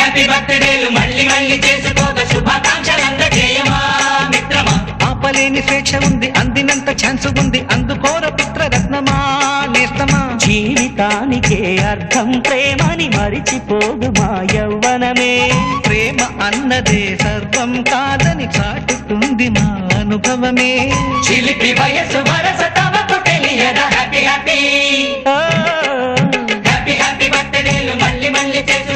Happy బర్త్డేలు మళ్ళీ మళ్ళీ చేసుకోక శుభాకాంక్షలందజేయమా మిత్రమా. ఆపలేని స్వేచ్ఛ ఉంది, అందినంత ఛాన్స్ ఉంది, అందుకోర పుత్రరత్నమా నేస్తమా. జీవితానికే అర్థం ప్రేమని మరిచిపోదు మా యవ్వనమే. ప్రేమ అన్నదే సర్వం కాదని చాటుతుంది మా అనుభవమే. చిలిపి వయసు వరస తమకు తెలియదా హ్యాపీ హ్యాపీ హ్యాపీ హ్యాపీ బర్త్డేలు మళ్ళీ మళ్ళీ చేసుకో